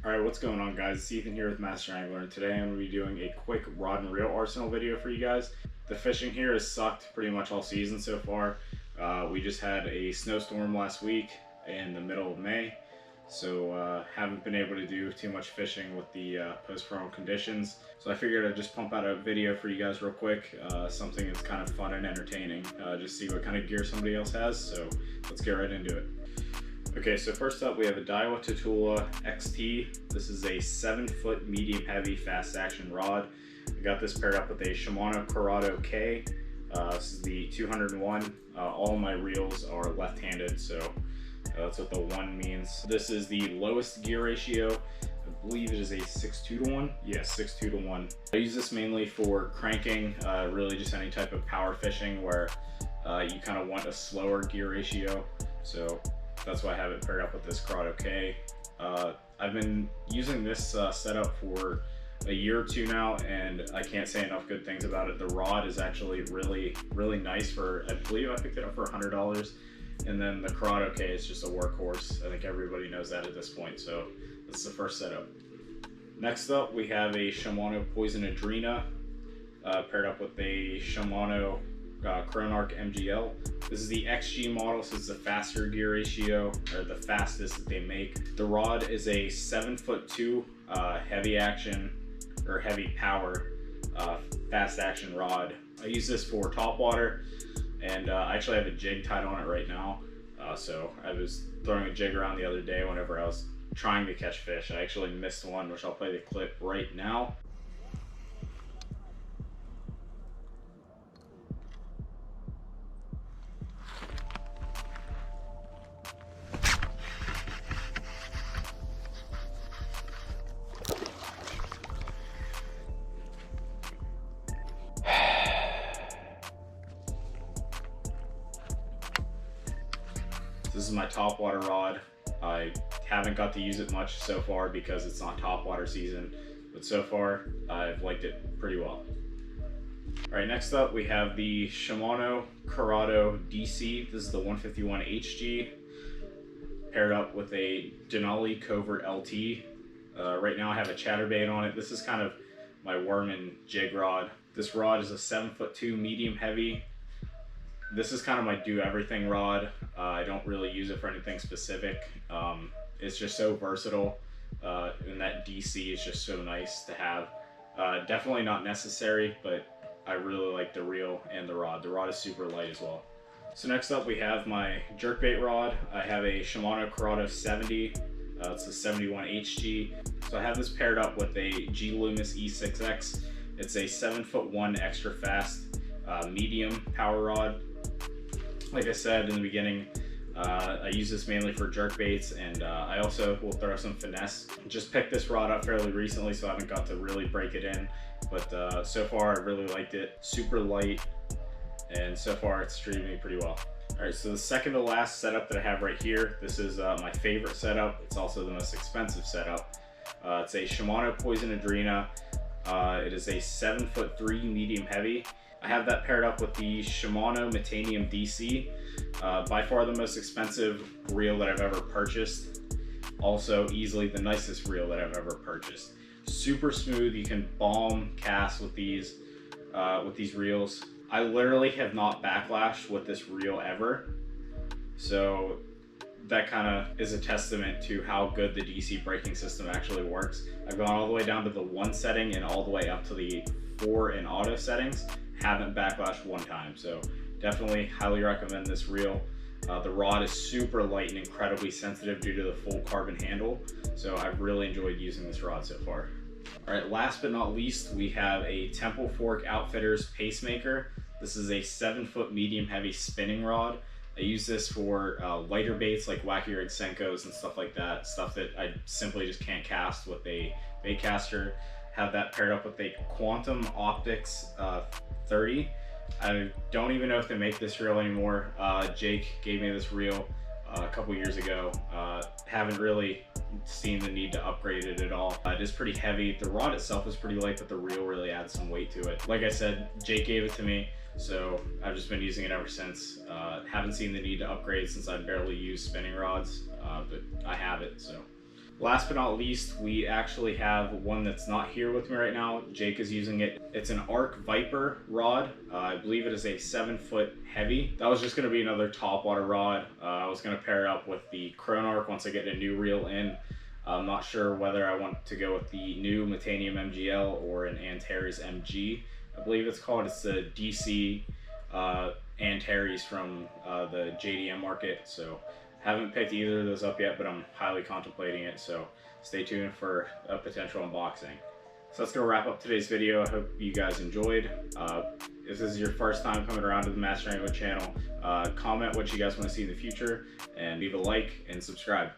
Alright, what's going on, guys? It's Ethan here with Master Angler, and today I'm going to be doing a quick rod and reel arsenal video for you guys. The fishing here has sucked pretty much all season so far. We just had a snowstorm last week in the middle of May, so haven't been able to do too much fishing with the post-vernal conditions. So I figured I'd just pump out a video for you guys real quick, something that's kind of fun and entertaining, just see what kind of gear somebody else has, so let's get right into it. Okay, so first up we have a Daiwa Tatula XT. This is a 7-foot medium heavy fast action rod. I got this paired up with a Shimano Corrado K. This is the 201. All my reels are left-handed, so that's what the 1 means. This is the lowest gear ratio. I believe it is a 6:2 to 1. Yes, 6:2 to 1. I use this mainly for cranking, really just any type of power fishing where you kind of want a slower gear ratio. So that's why I have it paired up with this Corrado K. I've been using this setup for a year or two now, and I can't say enough good things about it. The rod is actually really nice for, I believe I picked it up for $100. And then the Corrado K is just a workhorse. I think everybody knows that at this point, so that's the first setup. Next up, we have a Shimano Poison Adrena paired up with a Shimano Chronarch MGL. This is the XG model, so it's a faster gear ratio, or the fastest that they make. The rod is a 7'2" heavy action or heavy power fast action rod. I use this for topwater, and I actually have a jig tied on it right now. So I was throwing a jig around the other day whenever I was trying to catch fish. I actually missed one, which I'll play the clip right now. This is my topwater rod. I haven't got to use it much so far because it's not topwater season, but so far I've liked it pretty well. All right, next up we have the Shimano Corrado DC. This is the 151 HG paired up with a Denali Covert LT. Right now I have a chatterbait on it. This is kind of my worm and jig rod. This rod is a 7'2" medium heavy. This is kind of my do-everything rod. I don't really use it for anything specific. It's just so versatile, and that DC is just so nice to have. Definitely not necessary, but I really like the reel and the rod. The rod is super light as well. So next up we have my jerkbait rod. I have a Shimano Corrado 70. It's a 71 HG. So I have this paired up with a G Loomis E6X. It's a 7'1" extra fast medium power rod. Like I said in the beginning, I use this mainly for jerkbaits, and I also will throw some finesse. Just picked this rod up fairly recently, so I haven't got to really break it in, but so far I really liked it. Super light, and so far it's treated me pretty well. All right, so the second to last setup that I have right here, this is my favorite setup. It's also the most expensive setup. It's a Shimano Poison Adrena. It is a 7'3" medium heavy. I have that paired up with the Shimano Metanium DC. By far the most expensive reel that I've ever purchased. Also easily the nicest reel that I've ever purchased. Super smooth, you can bomb cast with these reels. I literally have not backlashed with this reel ever. So that kind of is a testament to how good the DC braking system actually works. I've gone all the way down to the 1 setting and all the way up to the 4 in auto settings. Haven't backlashed one time, so definitely highly recommend this reel. The rod is super light and incredibly sensitive due to the full carbon handle, so I've really enjoyed using this rod so far. All right, last but not least, we have a Temple Fork Outfitters Pacemaker. This is a 7-foot medium heavy spinning rod. I use this for lighter baits like wacky rig Senkos and stuff like that, stuff that I simply just can't cast with a bait caster. Have that paired up with a Quantum Optics 30. I don't even know if they make this reel anymore. Jake gave me this reel a couple years ago. Haven't really seen the need to upgrade it at all. It is pretty heavy. The rod itself is pretty light, but the reel really adds some weight to it. Like I said, Jake gave it to me, so I've just been using it ever since. Haven't seen the need to upgrade since I barely use spinning rods, but I have it, so Last but not least, we actually have one that's not here with me right now. Jake is using it. It's an Arc Viper rod. I believe it is a 7-foot heavy. That was just going to be another topwater rod. I was going to pair it up with the Arc once I get a new reel in. I'm not sure whether I want to go with the new Metanium MGL or an Antares MG. I believe it's called. It's the DC Antares from the JDM market. So haven't picked either of those up yet, but I'm highly contemplating it. So stay tuned for a potential unboxing. So that's gonna wrap up today's video. I hope you guys enjoyed. If this is your first time coming around to the Master Angler channel, comment what you guys want to see in the future, and leave a like and subscribe.